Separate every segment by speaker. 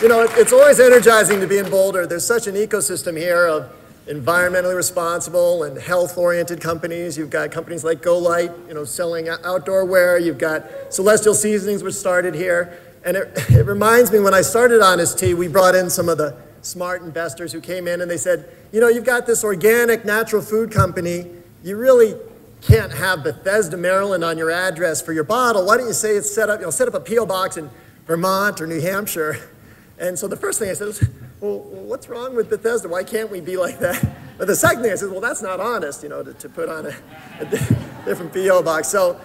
Speaker 1: You know, it's always energizing to be in Boulder. There's such an ecosystem here of environmentally responsible and health-oriented companies. You've got companies like Go Light, you know, selling outdoor wear. You've got Celestial Seasonings, which started here. And it reminds me, when I started Honest Tea, we brought in some of the smart investors who came in and they said, you know, you've got this organic natural food company. You really can't have Bethesda, Maryland on your address for your bottle. Why don't you say it's set up, you know, set up a P.O. box in Vermont or New Hampshire? And so the first thing I said was, well, what's wrong with Bethesda? Why can't we be like that? But the second thing I said, well, that's not honest, you know, to put on a different P.O. box. So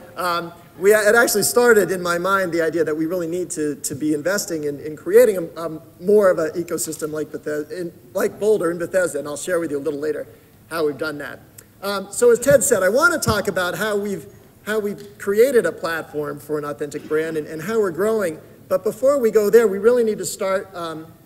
Speaker 1: it actually started in my mind the idea that we really need to be investing in creating more of an ecosystem like Bethesda, like Boulder and Bethesda, and I'll share with you a little later how we've done that. So as Ted said, I want to talk about how we've created a platform for an authentic brand and how we're growing. But before we go there, we really need to start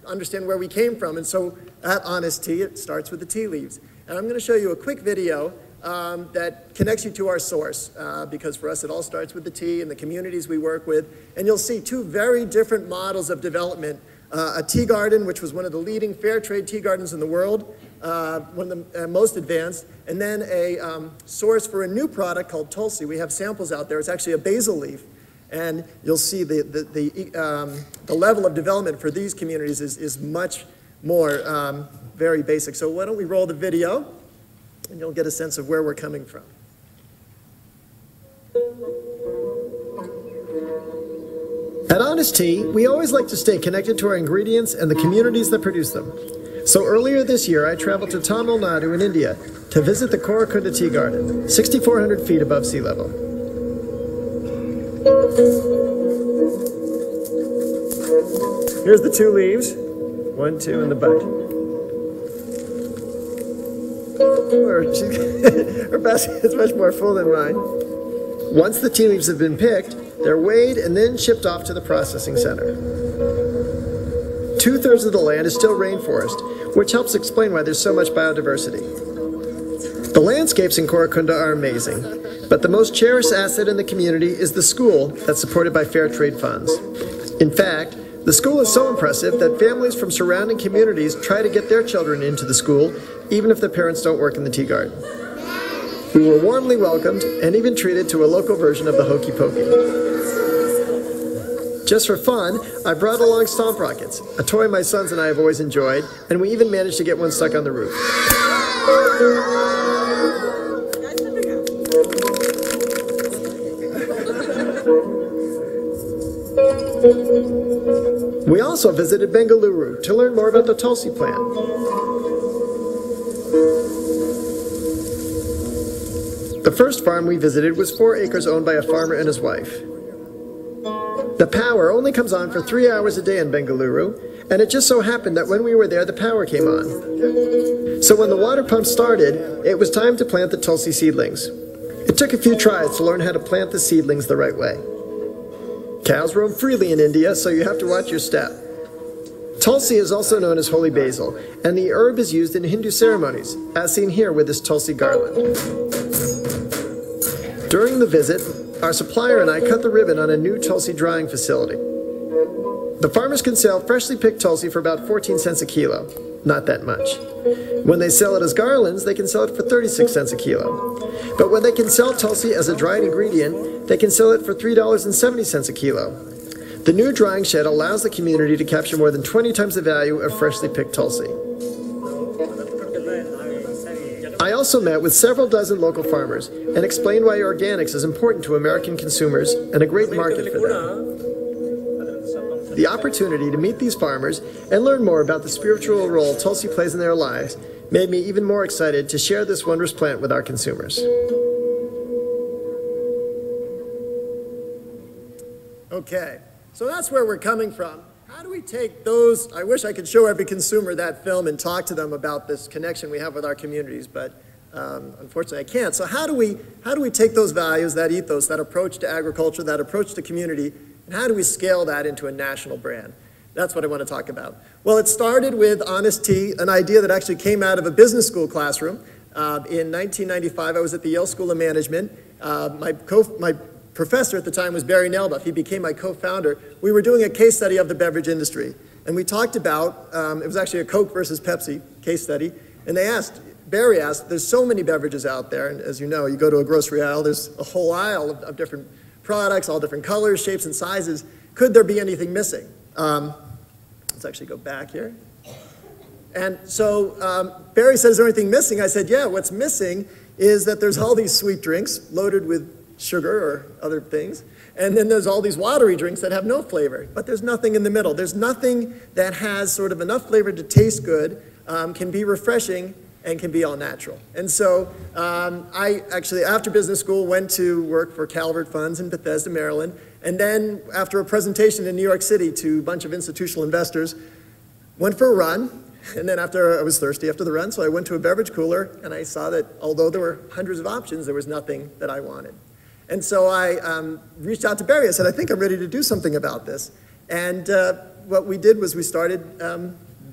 Speaker 1: understand where we came from. And so at Honest Tea, it starts with the tea leaves. And I'm going to show you a quick video that connects you to our source, because for us it all starts with the tea and the communities we work with. And you'll see two very different models of development. A tea garden, which was one of the leading fair trade tea gardens in the world, one of the most advanced, and then a source for a new product called Tulsi. We have samples out there. It's actually a basil leaf. And you'll see the level of development for these communities is much more very basic. So why don't we roll the video, and you'll get a sense of where we're coming from. At Honest Tea, we always like to stay connected to our ingredients and the communities that produce them. So earlier this year, I traveled to Tamil Nadu in India to visit the Korakunda Tea Garden, 6,400 feet above sea level. Here's the two leaves, 1, 2, and the bud. Her basket is much more full than mine. Once the tea leaves have been picked, they're weighed and then shipped off to the processing center. 2/3 of the land is still rainforest, which helps explain why there's so much biodiversity. The landscapes in Korakunda are amazing, but the most cherished asset in the community is the school that's supported by fair trade funds. In fact, the school is so impressive that families from surrounding communities try to get their children into the school, even if their parents don't work in the tea garden. We were warmly welcomed and even treated to a local version of the Hokey Pokey. Just for fun, I brought along Stomp Rockets, a toy my sons and I have always enjoyed, and we even managed to get one stuck on the roof. We also visited Bengaluru to learn more about the Tulsi plant. The first farm we visited was 4 acres owned by a farmer and his wife. The power only comes on for 3 hours a day in Bengaluru, and it just so happened that when we were there, the power came on. So when the water pump started, it was time to plant the Tulsi seedlings. It took a few tries to learn how to plant the seedlings the right way. Cows roam freely in India, so you have to watch your step. Tulsi is also known as holy basil, and the herb is used in Hindu ceremonies, as seen here with this Tulsi garland. During the visit, our supplier and I cut the ribbon on a new Tulsi drying facility. The farmers can sell freshly picked Tulsi for about 14 cents a kilo. Not that much. When they sell it as garlands, they can sell it for 36 cents a kilo. But when they can sell Tulsi as a dried ingredient, they can sell it for $3.70 a kilo. The new drying shed allows the community to capture more than 20 times the value of freshly picked Tulsi. I also met with several dozen local farmers and explained why organics is important to American consumers and a great market for them. The opportunity to meet these farmers and learn more about the spiritual role Tulsi plays in their lives made me even more excited to share this wondrous plant with our consumers. Okay, so that's where we're coming from. How do we take those, I wish I could show every consumer that film and talk to them about this connection we have with our communities, but unfortunately I can't. So how do we take those values, that ethos, that approach to agriculture, that approach to community, and how do we scale that into a national brand? That's what I want to talk about. Well, it started with Honest Tea, an idea that actually came out of a business school classroom. In 1995, I was at the Yale School of Management. My professor at the time was Barry Nelbuff. He became my co-founder. We were doing a case study of the beverage industry. and we talked about, it was actually a Coke versus Pepsi case study, and Barry asked, there's so many beverages out there, and as you know, you go to a grocery aisle, there's a whole aisle of different products, all different colors, shapes, and sizes. Could there be anything missing? Let's actually go back here. And so Barry said, is there anything missing? I said, yeah, what's missing is that there's all these sweet drinks loaded with sugar or other things, and then there's all these watery drinks that have no flavor, but there's nothing in the middle. There's nothing that has sort of enough flavor to taste good, can be refreshing, and can be all natural. And so I actually, after business school, went to work for Calvert Funds in Bethesda, Maryland, and then after a presentation in New York City to a bunch of institutional investors, went for a run. And then after, I was thirsty after the run, so I went to a beverage cooler, and I saw that although there were hundreds of options, there was nothing that I wanted. And so I reached out to Barry. I said, I think I'm ready to do something about this. And what we did was we started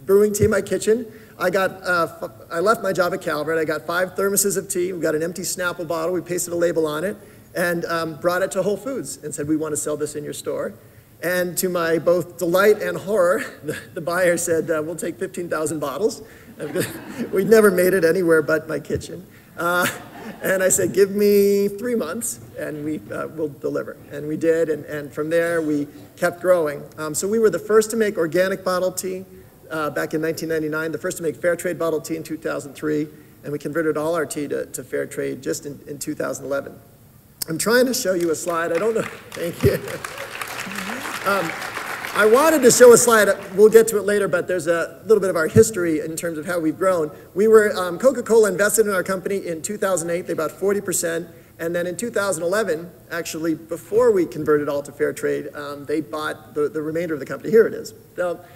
Speaker 1: brewing tea in my kitchen. I left my job at Calvert. I got 5 thermoses of tea. We got an empty Snapple bottle. We pasted a label on it and brought it to Whole Foods and said, we want to sell this in your store. And to my both delight and horror, the buyer said, we'll take 15,000 bottles. We'd never made it anywhere but my kitchen. And I said, give me 3 months and we'll deliver. And we did, and from there we kept growing. So we were the first to make organic bottled tea back in 1999, the first to make fair trade bottled tea in 2003, and we converted all our tea to fair trade just in 2011. I'm trying to show you a slide. I don't know. Thank you. I wanted to show a slide, we'll get to it later, but there's a little bit of our history in terms of how we've grown. We were, Coca-Cola invested in our company in 2008, they bought 40%, and then in 2011, actually before we converted all to fair trade, they bought the remainder of the company. Here it is.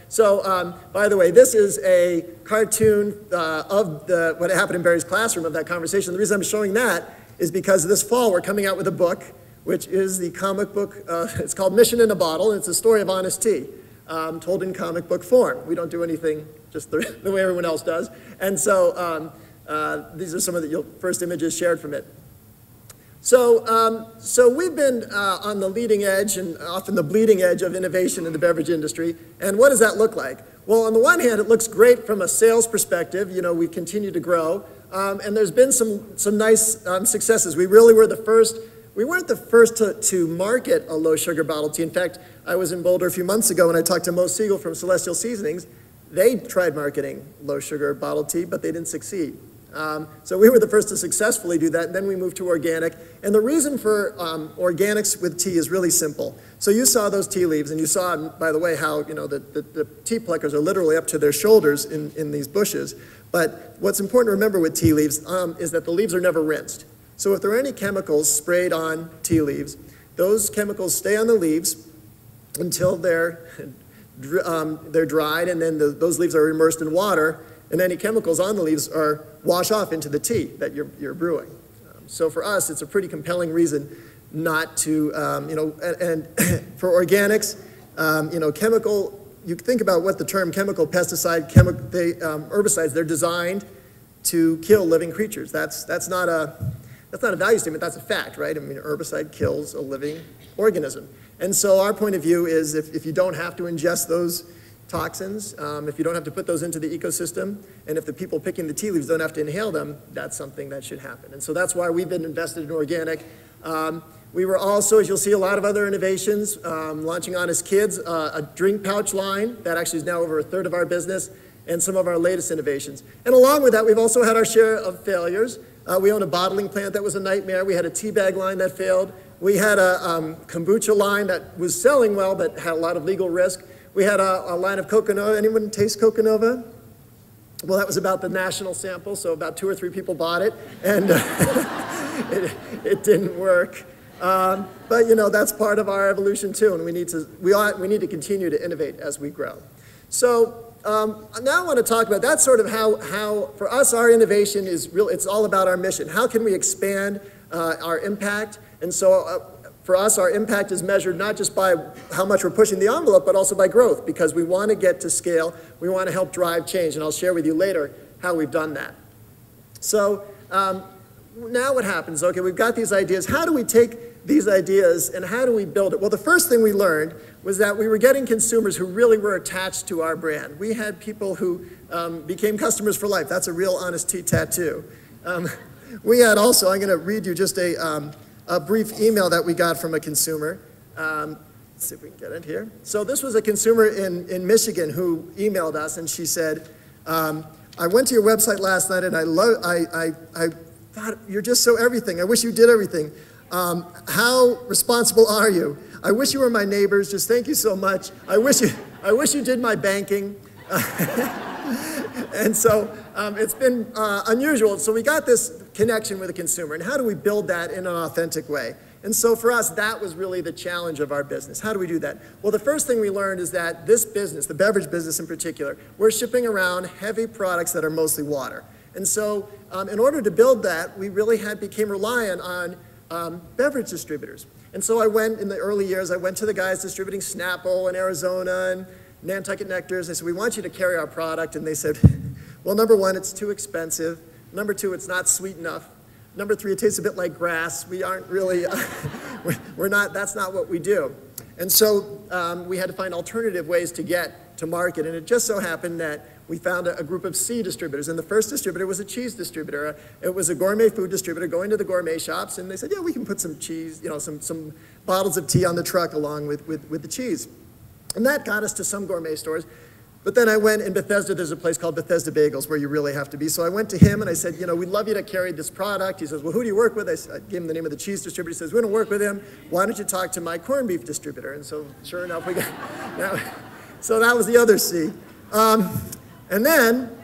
Speaker 1: So by the way, this is a cartoon of what happened in Barry's classroom of that conversation. The reason I'm showing that is because this fall we're coming out with a book, which is the comic book, it's called Mission in a Bottle, and it's a story of honest tea, told in comic book form. We don't do anything just the way everyone else does. And so these are some of the first images shared from it. So we've been on the leading edge and often the bleeding edge of innovation in the beverage industry. And what does that look like? Well, on the one hand, it looks great from a sales perspective. You know, we've continued to grow. And there's been some nice successes. We really were the first. We weren't the first to market a low-sugar bottled tea. In fact, I was in Boulder a few months ago and I talked to Mo Siegel from Celestial Seasonings. They tried marketing low-sugar bottled tea, but they didn't succeed. So we were the first to successfully do that, and then we moved to organic. And the reason for organics with tea is really simple. So you saw those tea leaves, and you saw, by the way, how the tea pluckers are literally up to their shoulders in these bushes. But what's important to remember with tea leaves is that the leaves are never rinsed. So if there are any chemicals sprayed on tea leaves, those chemicals stay on the leaves until they're dried, and then those leaves are immersed in water, and any chemicals on the leaves wash off into the tea that you're brewing. So for us, it's a pretty compelling reason not to, and for organics, chemical, you think about what the term chemical, pesticide, herbicides, they're designed to kill living creatures. That's not a value statement, that's a fact, right? I mean, herbicide kills a living organism. And so our point of view is if you don't have to ingest those toxins, if you don't have to put those into the ecosystem, and if the people picking the tea leaves don't have to inhale them, that's something that should happen. And so that's why we've been invested in organic. We were also, as you'll see, a lot of other innovations, launching Honest Kids, a drink pouch line that actually is now over 1/3 of our business, and some of our latest innovations. And along with that, we've also had our share of failures. We own a bottling plant that was a nightmare. We had a tea bag line that failed. We had a kombucha line that was selling well but had a lot of legal risk. We had a line of Coconova. Anyone taste Coconova? Well, that was about the national sample, so about 2 or 3 people bought it, and it didn't work. But that's part of our evolution too, and we need to continue to innovate as we grow. So now I want to talk about that's sort of how for us our innovation is real. It's all about our mission. How can we expand our impact? And so for us, our impact is measured not just by how much we're pushing the envelope, but also by growth, because we want to get to scale. We want to help drive change, and I'll share with you later how we've done that. So now what happens? Okay, we've got these ideas. How do we take these ideas, and how do we build it? Well, the first thing we learned was that we were getting consumers who really were attached to our brand. We had people who became customers for life. That's a real honest tea tattoo. We had also, I'm going to read you just a brief email that we got from a consumer. Let's see if we can get it here. So this was a consumer in Michigan who emailed us, and she said, I went to your website last night, and I thought you're just so everything. I wish you did everything. How responsible are you? I wish you were my neighbors. Just thank you so much. I wish you did my banking. And so it's been unusual. So we got this connection with the consumer, and how do we build that in an authentic way? And so for us, that was really the challenge of our business. How do we do that? Well, the first thing we learned is that this business, the beverage business in particular, we're shipping around heavy products that are mostly water. And so in order to build that, we really became reliant on beverage distributors. And so I went, in the early years, I went to the guys distributing Snapple in Arizona and Nantucket Nectars. I said, we want you to carry our product. And they said, well, number one, it's too expensive. Number two, it's not sweet enough. Number three, it tastes a bit like grass. We aren't really, that's not what we do. And so we had to find alternative ways to get to market. And it just so happened that we found a group of C distributors. And the first distributor was a cheese distributor. It was a gourmet food distributor going to the gourmet shops. And they said, yeah, we can put some cheese, some bottles of tea on the truck along with the cheese. And that got us to some gourmet stores. But then I went in Bethesda, there's a place called Bethesda Bagels where you really have to be. So I went to him and I said, we'd love you to carry this product. He says, well, who do you work with? I gave him the name of the cheese distributor. He says, we don't work with him. Why don't you talk to my corned beef distributor? And so sure enough, we got, so that was the other C. And then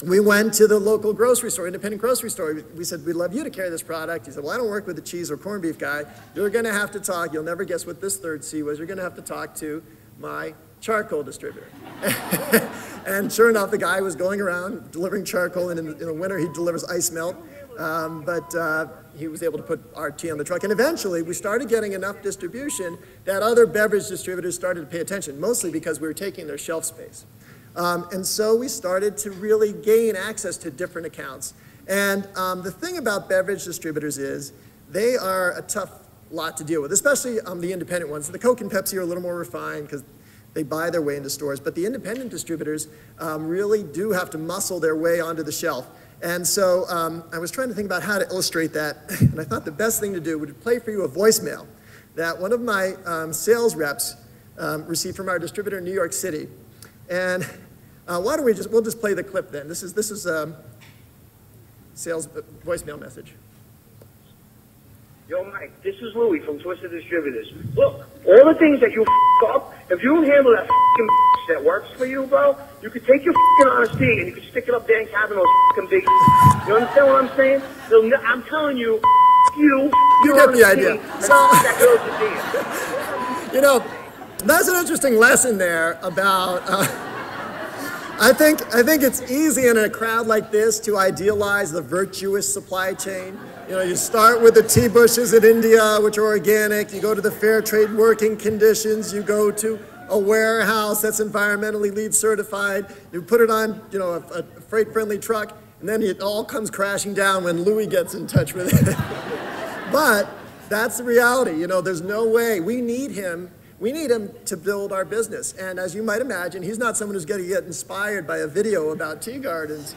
Speaker 1: we went to the local grocery store, independent grocery store. We said, we'd love you to carry this product. He said, well, I don't work with the cheese or corned beef guy. You're going to have to talk. You'll never guess what this third C was. You're going to have to talk to my charcoal distributor. And sure enough, the guy was going around delivering charcoal, and in the winter he delivers ice melt. But he was able to put our tea on the truck. And eventually we started getting enough distribution that other beverage distributors started to pay attention, mostly because we were taking their shelf space. And so we started to really gain access to different accounts. And the thing about beverage distributors is they are a tough lot to deal with, especially the independent ones. The Coke and Pepsi are a little more refined because they buy their way into stores, but the independent distributors really do have to muscle their way onto the shelf. And so I was trying to think about how to illustrate that, and I thought the best thing to do would play for you a voicemail that one of my sales reps received from our distributor in New York City. And why don't we'll just play the clip then. This is sales voicemail message.
Speaker 2: Yo, Mike, this is Louie from Twisted Distributors. Look, all the things that you up, if you don't handle that that works for you, bro, you could take your honesty and you could stick it up Dan Kavanaugh's big. You understand what I'm saying? I'm telling you, you
Speaker 1: get the idea. So, that's an interesting lesson there about. I think it's easy in a crowd like this to idealize the virtuous supply chain. You start with the tea bushes in India, which are organic. You go to the fair trade working conditions. You go to a warehouse that's environmentally LEED certified. You put it on, a freight-friendly truck, and then it all comes crashing down when Louis gets in touch with it. But that's the reality. There's no way. We need him. We need him to build our business. And as you might imagine, he's not someone who's going to get inspired by a video about tea gardens.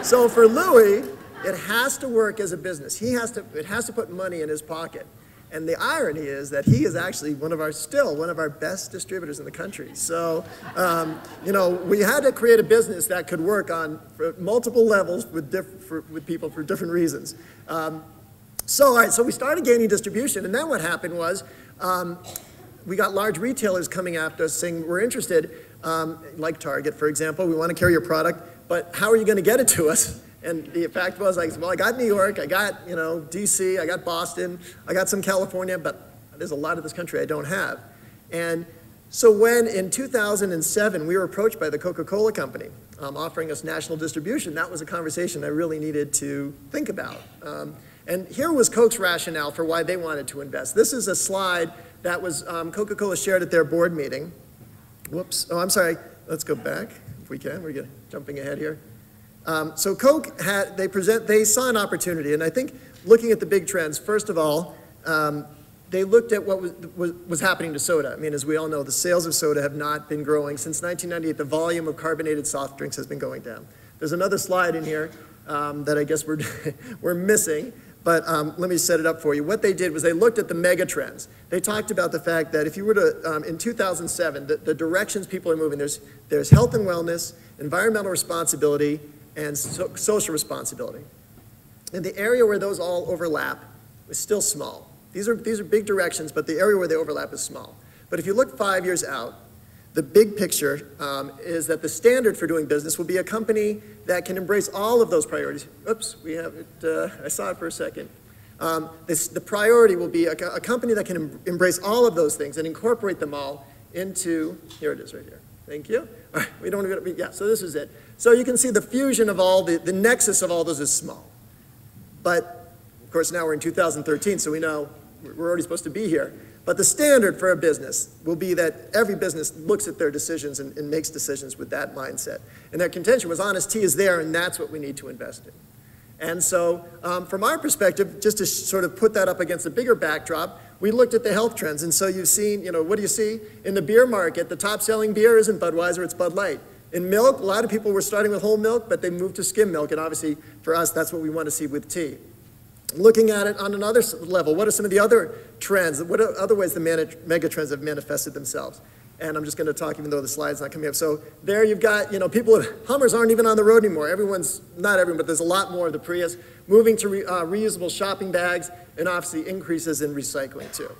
Speaker 1: So for Louis, it has to work as a business. It has to put money in his pocket. And the irony is that he is actually still one of our best distributors in the country. So, we had to create a business that could work on multiple levels with people for different reasons. So we started gaining distribution, and then what happened was we got large retailers coming after us saying, we're interested, like Target, for example, we want to carry your product, but how are you going to get it to us? And the fact was, I got New York, I got, DC, I got Boston, I got some California, but there's a lot of this country I don't have. And so when in 2007 we were approached by the Coca-Cola company offering us national distribution, that was a conversation I really needed to think about. And here was Coke's rationale for why they wanted to invest. This is a slide that was Coca-Cola shared at their board meeting. Whoops, oh, I'm sorry, let's go back if we can, we're jumping ahead here. So Coke they saw an opportunity, and I think looking at the big trends, first of all, they looked at what was happening to soda. I mean, as we all know, the sales of soda have not been growing. Since 1998, the volume of carbonated soft drinks has been going down. There's another slide in here that I guess we're missing, but let me set it up for you. What they did was they looked at the mega trends. They talked about the fact that if you were to, in 2007, the directions people are moving, there's health and wellness, environmental responsibility, and social responsibility. And the area where those all overlap is still small. These are big directions, but the area where they overlap is small. But if you look 5 years out, the big picture is that the standard for doing business will be a company that can embrace all of those priorities. Oops, we have it, I saw it for a second. The priority will be a company that can embrace all of those things and incorporate them all into, here it is right here. Thank you. All right, we don't even, yeah, so this is it. So you can see the fusion of all, the nexus of all those is small. But, of course, now we're in 2013, so we know we're already supposed to be here. But the standard for a business will be that every business looks at their decisions and makes decisions with that mindset. And their contention was honest tea is there, and that's what we need to invest in. And so from our perspective, just to sort of put that up against a bigger backdrop, we looked at the health trends. And so you've seen, what do you see? In the beer market, the top selling beer isn't Budweiser, it's Bud Light. In milk, a lot of people were starting with whole milk, but they moved to skim milk. And obviously, for us, that's what we want to see with tea. Looking at it on another level, what are some of the other trends? What are other ways the mega trends have manifested themselves? And I'm just going to talk, even though the slide's not coming up. So there you've got, people, Hummers aren't even on the road anymore. Not everyone, but there's a lot more of the Prius, moving to reusable shopping bags, and obviously increases in recycling too.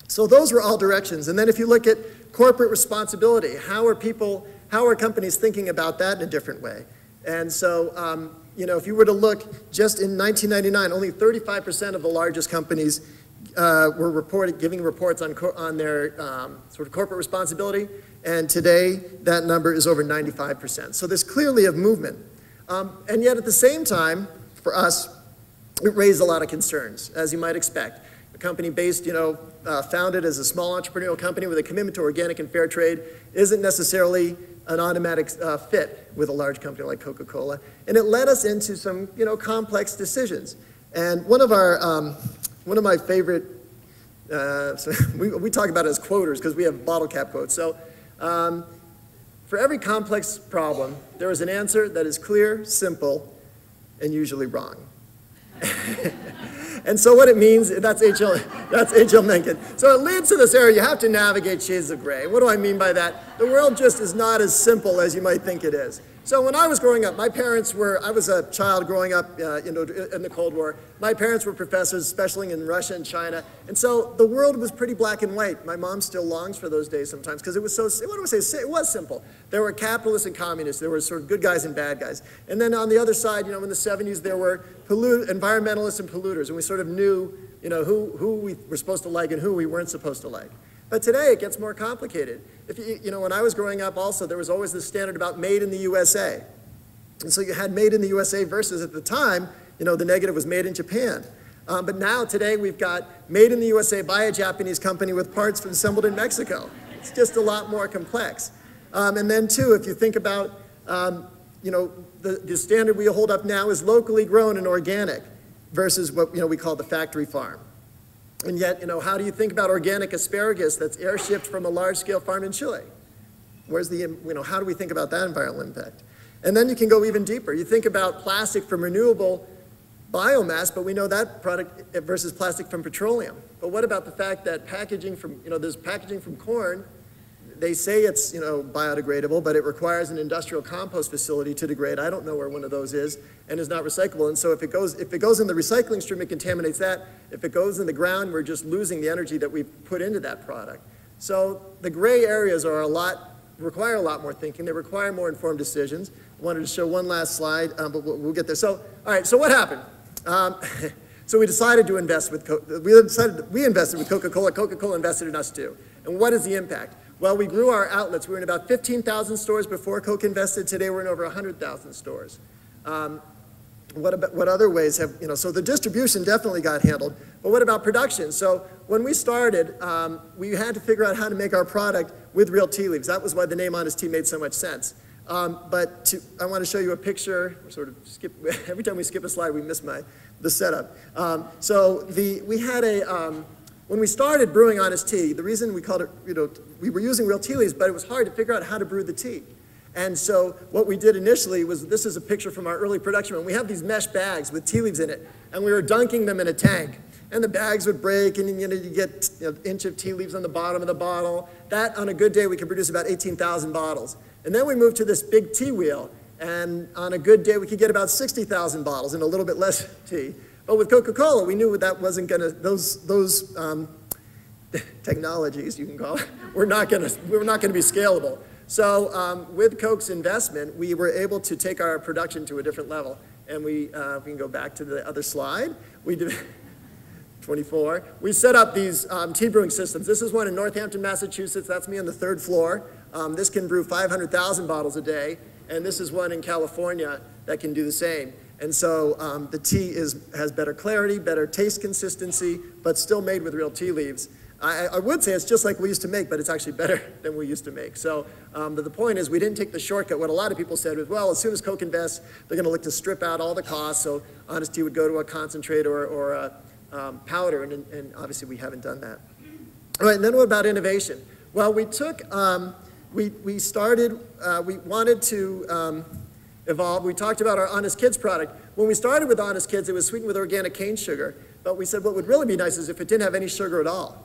Speaker 1: So those were all directions. And then if you look at corporate responsibility, how are companies thinking about that in a different way? And so, if you were to look just in 1999, only 35% of the largest companies were giving reports on their sort of corporate responsibility, and today that number is over 95%. So there's clearly a movement. And yet at the same time, for us, it raised a lot of concerns, as you might expect. A company based, founded as a small entrepreneurial company with a commitment to organic and fair trade isn't necessarily an automatic fit with a large company like Coca-Cola. And it led us into some, complex decisions. And one of my favorite, we talk about it as quoters because we have bottle cap quotes. So for every complex problem, there is an answer that is clear, simple, and usually wrong. And so what it means, that's H.L. Mencken. So it leads to this area, you have to navigate shades of gray. What do I mean by that? The world just is not as simple as you might think it is. So when I was growing up, I was a child growing up in the Cold War. My parents were professors, especially in Russia and China. And so the world was pretty black and white. My mom still longs for those days sometimes because it was so, what do I say, it was simple. There were capitalists and communists. There were sort of good guys and bad guys. And then on the other side, in the 70s, there were environmentalists and polluters. And we sort of knew, who we were supposed to like and who we weren't supposed to like. But today it gets more complicated. When I was growing up also, there was always this standard about made in the USA. And so you had made in the USA versus at the time, the negative was made in Japan. But now today we've got made in the USA by a Japanese company with parts assembled in Mexico. It's just a lot more complex. And then too, if you think about, the standard we hold up now is locally grown and organic versus what we call the factory farm. And yet, how do you think about organic asparagus that's air-shipped from a large-scale farm in Chile? Where's how do we think about that environmental impact? And then you can go even deeper. You think about plastic from renewable biomass, but we know that product versus plastic from petroleum. But what about the fact that packaging from, there's packaging from corn, they say it's, biodegradable, but it requires an industrial compost facility to degrade. I don't know where one of those is, and is not recyclable. And so if it goes in the recycling stream, it contaminates that. If it goes in the ground, we're just losing the energy that we put into that product. So the gray areas require a lot more thinking. They require more informed decisions. I wanted to show one last slide, but we'll get there. So, all right, so what happened? So we decided to invest with we invested with Coca-Cola. Coca-Cola invested in us too. And what is the impact? Well, we grew our outlets. We were in about 15,000 stores before Coke invested. Today we're in over 100,000 stores. What other ways have, so the distribution definitely got handled, but what about production? So when we started, we had to figure out how to make our product with real tea leaves. That was why the name Honest Tea made so much sense. I want to show you a picture. We sort of skip, every time we skip a slide, we miss the setup. We had when we started brewing Honest Tea, the reason we called it, we were using real tea leaves, but it was hard to figure out how to brew the tea. And so what we did initially was, this is a picture from our early production run. We have these mesh bags with tea leaves in it, and we were dunking them in a tank. And the bags would break, and you get an inch of tea leaves on the bottom of the bottle. That, on a good day, we could produce about 18,000 bottles. And then we moved to this big tea wheel, and on a good day, we could get about 60,000 bottles and a little bit less tea. But with Coca-Cola, we knew that wasn't gonna, those technologies, you can call it, were not gonna be scalable. So with Coke's investment, we were able to take our production to a different level. And we can go back to the other slide. We did 24. We set up these tea brewing systems. This is one in Northampton, Massachusetts. That's me on the 3rd floor. This can brew 500,000 bottles a day. And this is one in California that can do the same. And so the tea has better clarity, better taste consistency, but still made with real tea leaves. I would say it's just like we used to make, but it's actually better than we used to make. So the point is, we didn't take the shortcut. What a lot of people said was, well, as soon as Coke invests, they're going to look to strip out all the costs, so Honest Tea would go to a concentrate or a powder, and obviously we haven't done that. All right, and then what about innovation? Well, we took, we wanted to evolve. We talked about our Honest Kids product. When we started with Honest Kids, it was sweetened with organic cane sugar, but we said what would really be nice is if it didn't have any sugar at all.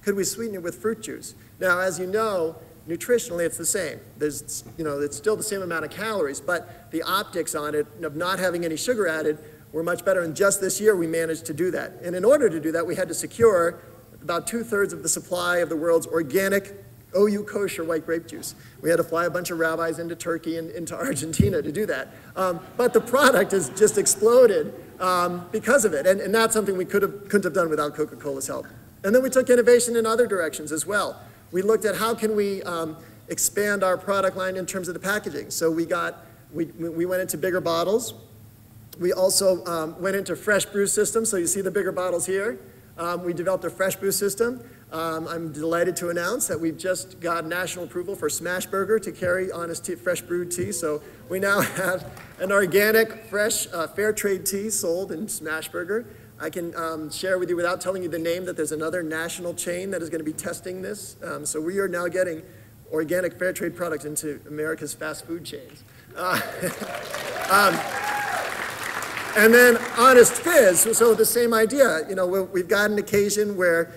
Speaker 1: Could we sweeten it with fruit juice? Now, as you know, nutritionally it's the same. There's, it's still the same amount of calories, but the optics on it of not having any sugar added were much better, and just this year we managed to do that. And in order to do that, we had to secure about 2/3 of the supply of the world's organic OU kosher white grape juice. We had to fly a bunch of rabbis into Turkey and into Argentina to do that. But the product has just exploded because of it, and that's something we couldn't have done without Coca-Cola's help. And then we took innovation in other directions as well. We looked at how can we expand our product line in terms of the packaging. So we went into bigger bottles. We also went into fresh brew systems. So you see the bigger bottles here. We developed a fresh brew system. I'm delighted to announce that we've just got national approval for Smashburger to carry Honest Tea, fresh brewed tea. So we now have an organic, fresh, fair trade tea sold in Smashburger. I can share with you without telling you the name that there's another national chain that is going to be testing this. So we are now getting organic fair trade products into America's fast food chains. And then Honest Fizz, so the same idea. We've got an occasion where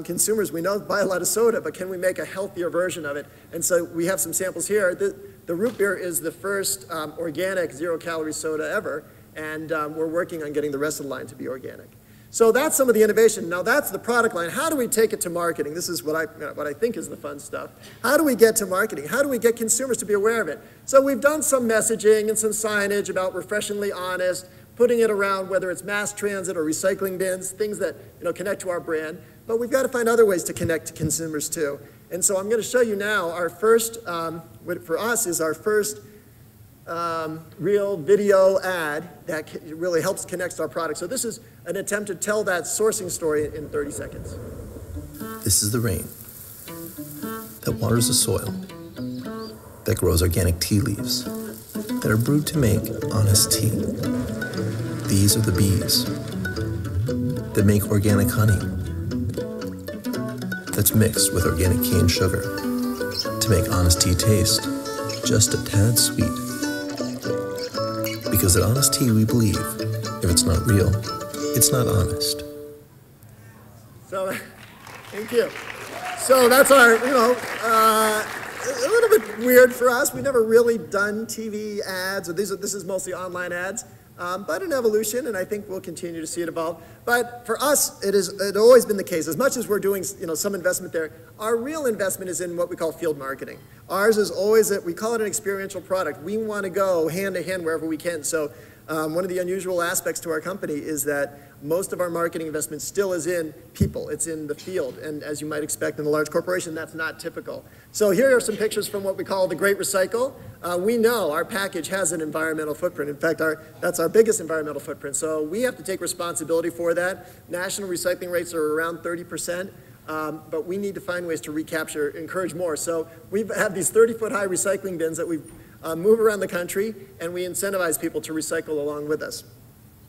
Speaker 1: consumers, we know, buy a lot of soda, but can we make a healthier version of it? And so we have some samples here. The root beer is the first organic zero-calorie soda ever, and we're working on getting the rest of the line to be organic. So that's some of the innovation. Now that's the product line. How do we take it to marketing? This is what I think is the fun stuff. How do we get to marketing? How do we get consumers to be aware of it? So we've done some messaging and some signage about refreshingly honest, putting it around whether it's mass transit or recycling bins, things that connect to our brand. But we've got to find other ways to connect to consumers too. And so I'm going to show you now our first, what for us is our first real video ad that really helps connect our product. So this is an attempt to tell that sourcing story in 30 seconds.
Speaker 3: This is the rain that waters the soil, that grows organic tea leaves, that are brewed to make honest tea. These are the bees that make organic honey that's mixed with organic cane sugar to make honest tea taste just a tad sweet. Because at Honest Tea, we believe if it's not real, it's not honest.
Speaker 1: So, thank you. So that's our, a little bit weird for us. We've never really done TV ads, or this is mostly online ads, but an evolution, and I think we'll continue to see it evolve. But for us, it's always been the case. As much as we're doing some investment there, our real investment is in what we call field marketing. Ours is always, we call it an experiential product. We want to go hand to hand wherever we can. So one of the unusual aspects to our company is that most of our marketing investment still is in people. It's in the field. And as you might expect in a large corporation, that's not typical. So here are some pictures from what we call the Great Recycle. We know our package has an environmental footprint. In fact, that's our biggest environmental footprint. So we have to take responsibility for that. National recycling rates are around 30%. But we need to find ways to recapture, encourage more. So we have these 30-foot high recycling bins that we've move around the country, and we incentivize people to recycle along with us.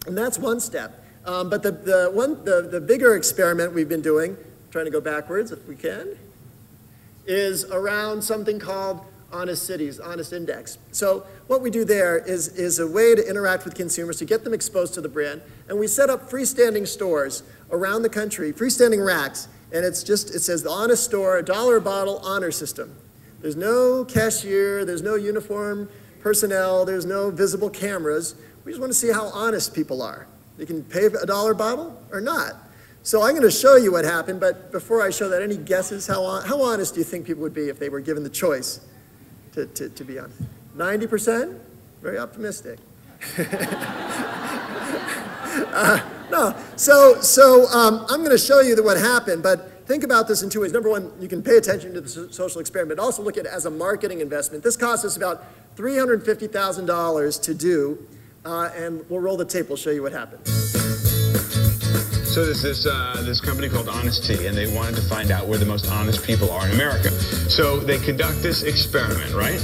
Speaker 1: And that's one step. But the bigger experiment we've been doing, trying to go backwards if we can, is around something called Honest Cities, Honest Index. So what we do there is a way to interact with consumers, to get them exposed to the brand, and we set up freestanding stores around the country, freestanding racks, and it says the Honest Store, $1 a bottle honor system. There's no cashier, there's no uniform personnel, there's no visible cameras. We just want to see how honest people are. You can pay $1 a bottle or not. So I'm going to show you what happened, but before I show that, any guesses how honest do you think people would be if they were given the choice to be honest? 90%? Very optimistic. No, I'm going to show you what happened, but think about this in two ways. Number one, you can pay attention to the social experiment, but also look at it as a marketing investment. This cost us about $350,000 to do, and we'll roll the tape. We'll show you what happened.
Speaker 4: So there's this company called Honest Tea, and they wanted to find out where the most honest people are in America. So they conduct this experiment, right?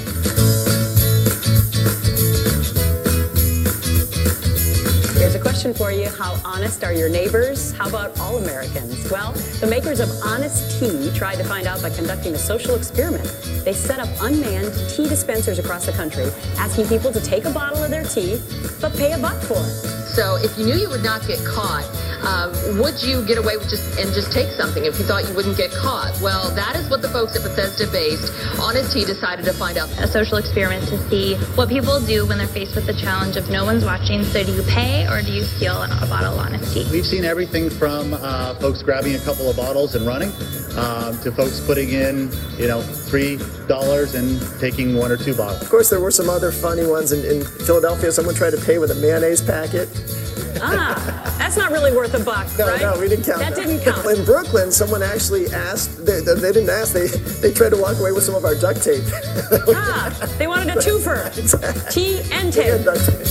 Speaker 5: Here's a question for you. How honest are your neighbors? How about all Americans? Well, the makers of Honest Tea tried to find out by conducting a social experiment. They set up unmanned tea dispensers across the country, asking people to take a bottle of their tea, but pay $1 for it.
Speaker 6: So if you knew you would not get caught, would you get away with just take something if you thought you wouldn't get caught? Well, that is what the folks at Bethesda-based Honest Tea decided to find out.
Speaker 7: A social experiment to see what people do when they're faced with the challenge of no one's watching. So do you pay or do you steal a bottle of Honest Tea?
Speaker 8: We've seen everything from folks grabbing a couple of bottles and running to folks putting in, $3 and taking 1 or 2 bottles.
Speaker 1: Of course, there were some other funny ones. In Philadelphia, someone tried to pay with a mayonnaise packet.
Speaker 5: That's not really worth $1, right?
Speaker 1: No, we didn't count that.
Speaker 5: That didn't count.
Speaker 1: In Brooklyn, someone actually asked, they didn't ask, they tried to walk away with some of our duct tape.
Speaker 5: They wanted a twofer.
Speaker 1: Exactly.
Speaker 5: Tea and tape.
Speaker 1: And duct tape.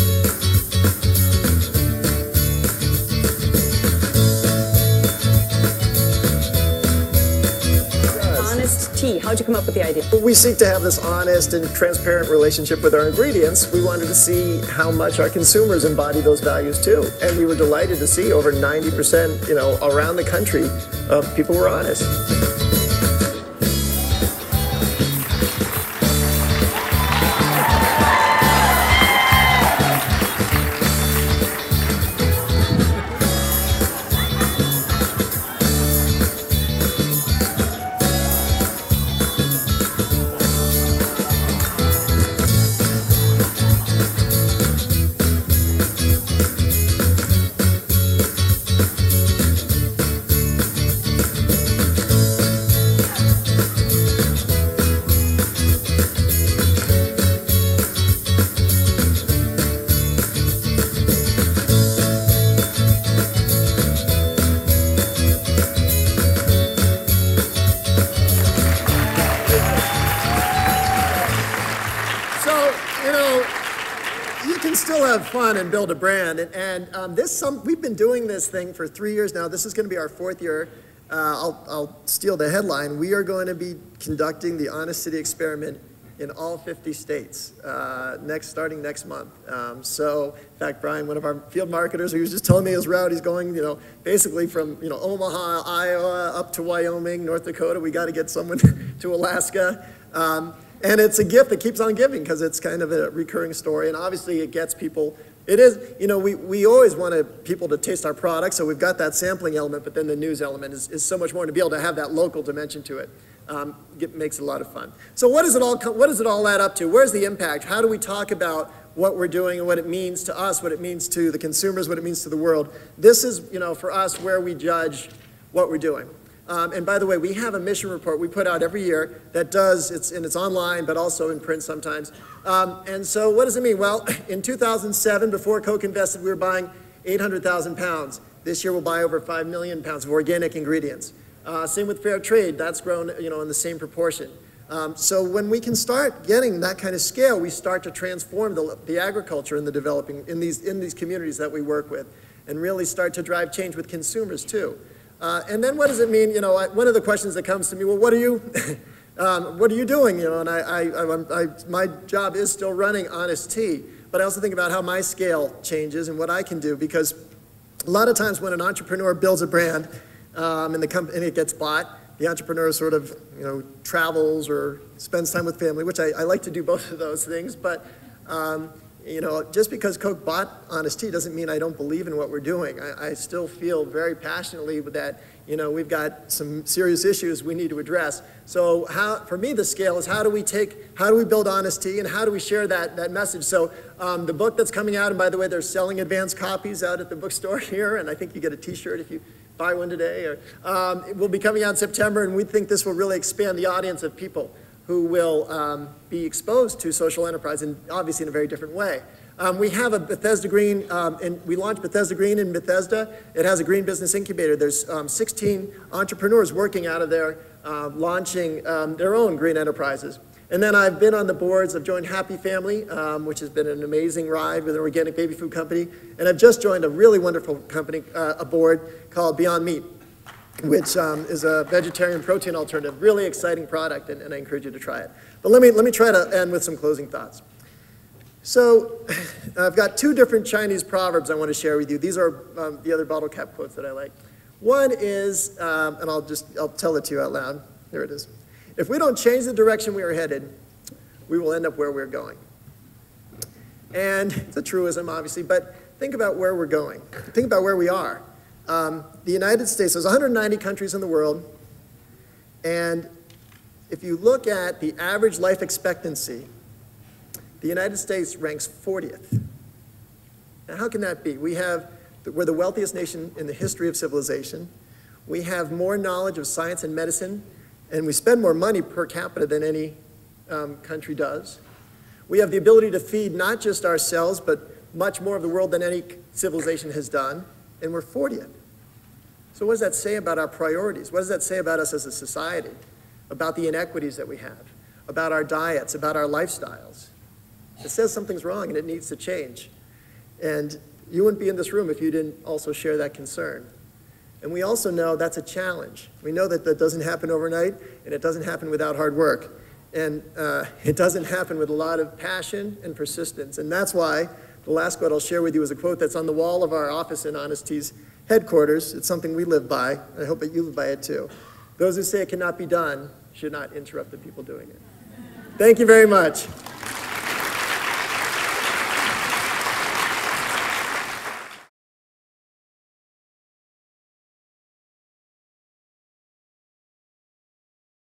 Speaker 5: Honest Tea. How'd you come up with the idea?
Speaker 1: We seek to have this honest and transparent relationship with our ingredients. We wanted to see how much our consumers embody those values too. And we were delighted to see over 90%, around the country, people were honest. Have fun and build a brand, and we've been doing this thing for 3 years now. This is going to be our 4th year. I'll steal the headline. We are going to be conducting the Honest City experiment in all 50 states starting next month. So, in fact, Brian, one of our field marketers, who was just telling me his route, he's going, basically from Omaha, Iowa, up to Wyoming, North Dakota. We got to get someone to Alaska. And it's a gift that keeps on giving because it's kind of a recurring story. And obviously it gets people, it is, we always want people to taste our product. So we've got that sampling element, but then the news element is so much more, to be able to have that local dimension to it. It makes it a lot of fun. So what does it all add up to? Where's the impact? How do we talk about what we're doing and what it means to us, what it means to the consumers, what it means to the world? This is, for us, where we judge what we're doing. And by the way, we have a mission report we put out every year that it's online, but also in print sometimes. And so what does it mean? Well, in 2007, before Coke invested, we were buying 800,000 pounds. This year we'll buy over 5 million pounds of organic ingredients. Same with fair trade, that's grown in the same proportion. So when we can start getting that kind of scale, we start to transform the agriculture in these communities that we work with, and really start to drive change with consumers too. And then what does it mean? One of the questions that comes to me, well, what are you? what are you doing? You know, and my job is still running Honest Tea, but I also think about how my scale changes and what I can do, because a lot of times when an entrepreneur builds a brand and it gets bought, the entrepreneur sort of, you know, travels or spends time with family, which I like to do both of those things, but you know, just because Coke bought Honest Tea doesn't mean I don't believe in what we're doing. I still feel very passionately that, you know, we've got some serious issues we need to address. So for me, the scale is how do we build Honest Tea and how do we share that message? So the book that's coming out, and by the way, they're selling advanced copies out at the bookstore here, and I think you get a t-shirt if you buy one today. It will be coming out in September, and we think this will really expand the audience of people who will be exposed to social enterprise, and obviously in a very different way. We have a Bethesda Green, and we launched Bethesda Green in Bethesda. It has a green business incubator. There's 16 entrepreneurs working out of there, launching their own green enterprises. And then I've been on the boards. I've joined Happy Family, which has been an amazing ride with an organic baby food company. And I've just joined a really wonderful company, a board called Beyond Meat, which is a vegetarian protein alternative. Really exciting product, and I encourage you to try it. But let me try to end with some closing thoughts. So I've got two different Chinese proverbs I want to share with you. These are the other bottle cap quotes that I like. One is, and I'll tell it to you out loud. Here it is. If we don't change the direction we are headed, we will end up where we're going. And it's a truism, obviously, but think about where we're going. Think about where we are. The United States, there's 190 countries in the world, and if you look at the average life expectancy, the United States ranks 40th. Now, how can that be? We're the wealthiest nation in the history of civilization. We have more knowledge of science and medicine, and we spend more money per capita than any country does. We have the ability to feed not just ourselves, but much more of the world than any civilization has done, and we're 40th. So what does that say about our priorities? What does that say about us as a society? About the inequities that we have? About our diets? About our lifestyles? It says something's wrong and it needs to change. And you wouldn't be in this room if you didn't also share that concern. And we also know that's a challenge. We know that that doesn't happen overnight, and it doesn't happen without hard work. And it doesn't happen with a lot of passion and persistence. And that's why the last quote I'll share with you is a quote that's on the wall of our office in Honest Tea's headquarters. It's something we live by. I hope that you live by it too. Those who say it cannot be done should not interrupt the people doing it. Thank you very much.